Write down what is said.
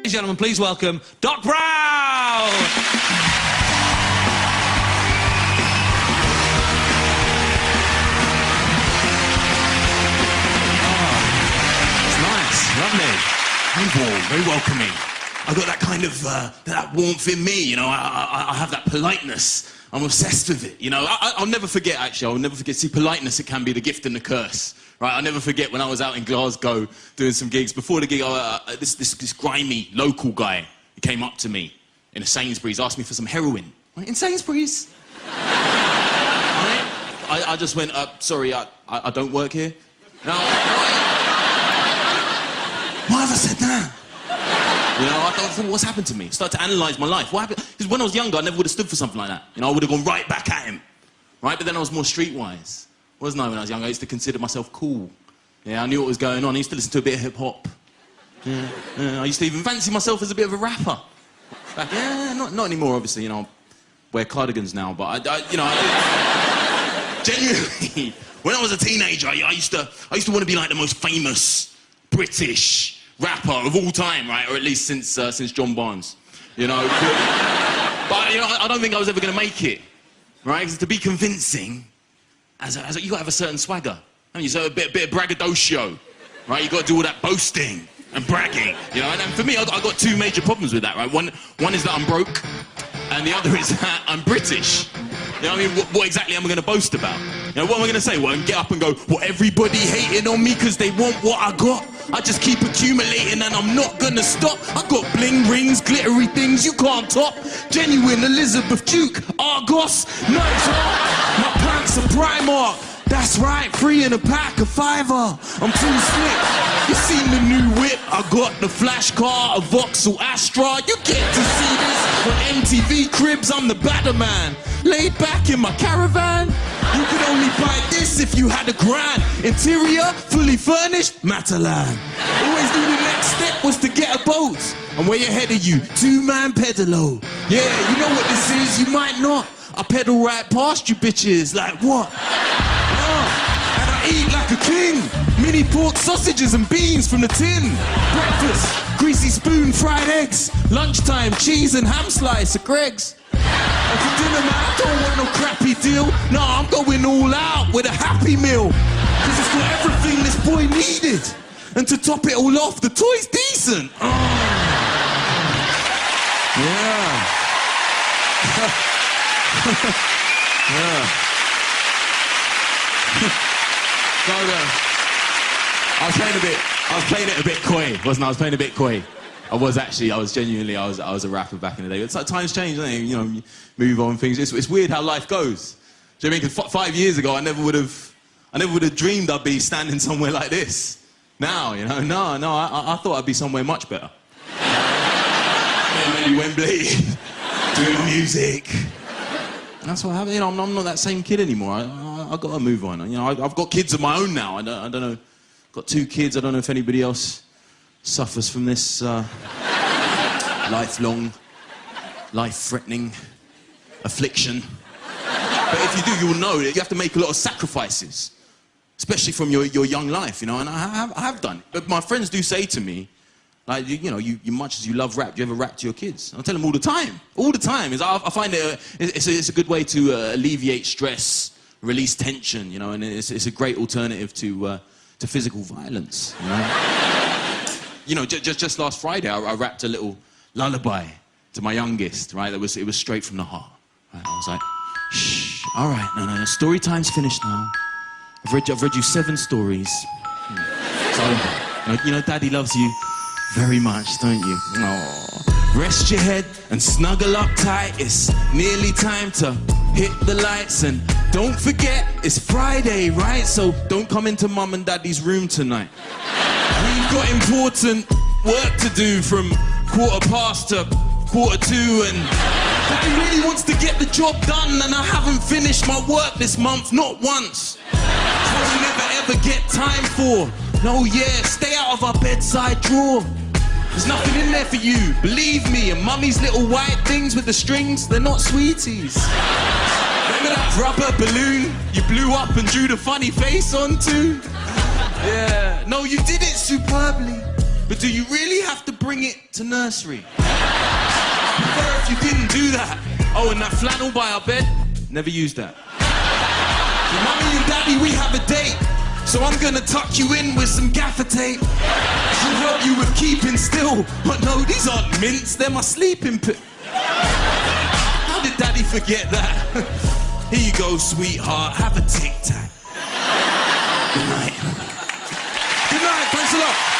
Ladies and gentlemen, please welcome Doc Brown! Lovely. Very warm, very welcoming. I've got that kind of, that warmth in me, you know, I have that politeness. I'm obsessed with it, you know. I'll never forget, actually, I'll never forget. See, politeness, it can be the gift and the curse, right? I'll never forget when I was out in Glasgow doing some gigs. Before the gig, this grimy local guy, he came up to me in a Sainsbury's, asked me for some heroin. In Sainsbury's? Right? I just went, sorry, I don't work here. No, why have I said that? You know, I thought, what's happened to me? Started to analyse my life. What happened? Because when I was younger, I never would have stood for something like that. You know, I would have gone right back at him. Right? But then I was more streetwise. Wasn't I, when I was younger? I used to consider myself cool. Yeah, I knew what was going on. I used to listen to a bit of hip-hop. Yeah, I used to even fancy myself as a bit of a rapper. Yeah, not anymore, obviously. You know, I wear cardigans now, but genuinely, when I was a teenager, I used to want to be like the most famous British rapper of all time, right? Or at least since John Barnes, you know. But you know, I don't think I was ever going to make it, right? Because to be convincing, you got to have a certain swagger, haven't you? So a bit of braggadocio, right? You got to do all that boasting and bragging, you know. And for me, I got two major problems with that, right? One is that I'm broke, and the other is that I'm British. You know what I mean? What exactly am I going to boast about? You know, what am I going to say? Well, and get up and go, well, everybody hating on me because they want what I got. I just keep accumulating and I'm not going to stop. I got bling rings, glittery things you can't top. Genuine Elizabeth Duke, Argos, nuts hot. My pants are Primark. That's right, 3 in a pack, a $5. I'm too slick. You seen the new whip? I got the flash car, a Vauxhall Astra. You get to see this on MTV Cribs. I'm the badder man. Laid back in my caravan. You could only buy this if you had a grand. Interior, fully furnished, Matalan. Always knew the next step was to get a boat. I'm way ahead of you, 2-man pedalo. Yeah, you know what this is, you might not. I pedal right past you bitches, like what? And I eat like a king. Mini pork sausages and beans from the tin. Breakfast, greasy spoon, fried eggs. Lunchtime, cheese and ham slice at Greg's. And for dinner, man, I don't want no crappy deal. No, I'm going all out with a Happy Meal. Cause it's got everything this boy needed. And to top it all off, the toy's decent. Oh. Yeah. Yeah. So, I was playing it a bit coy, wasn't I? I was playing a bit coy. I was a rapper back in the day. It's like times change, don't they? You know, you move on things. It's weird how life goes. Do you know what I mean? 'Cause 5 years ago, I never would have dreamed I'd be standing somewhere like this. Now, you know, no, I thought I'd be somewhere much better. Maybe Wembley, doing music. That's what happened. You know, I'm not that same kid anymore. I've got to move on. You know, I've got kids of my own now. I don't know. Got 2 kids. I don't know if anybody else suffers from this lifelong, life-threatening affliction. But if you do, you'll know that you have to make a lot of sacrifices, especially from your young life, you know, and I have done. But my friends do say to me, like, you know, you much as you love rap, do you ever rap to your kids? I tell them all the time. All the time. I find it's a good way to alleviate stress, release tension, you know, and it's a great alternative to physical violence, you know. You know, just last Friday, I rapped a little lullaby to my youngest, right? It was straight from the heart. Right? I was like, shh, all right, no, story time's finished now. I've read you 7 stories. So, you know, Daddy loves you very much, don't you? Aww. Rest your head and snuggle up tight. It's nearly time to hit the lights. And don't forget, it's Friday, right? So don't come into Mum and Daddy's room tonight. We've got important work to do from 1:15 to 1:45, and Daddy really wants to get the job done, and I haven't finished my work this month, not once. What we never ever get time for. No, yeah, stay out of our bedside drawer. There's nothing in there for you, believe me. And Mummy's little white things with the strings, they're not sweeties. Remember that rubber balloon you blew up and drew the funny face onto? Yeah, no, you did it superbly. But do you really have to bring it to nursery? Better if you didn't do that. Oh, and that flannel by our bed, never used that. So Mummy and Daddy, we have a date. So I'm gonna tuck you in with some gaffer tape. Should help you with keeping still. But no, these aren't mints, they're my sleeping pill. How did Daddy forget that? Here you go, sweetheart, have a tic-tac. Good night. Good night, thanks a lot.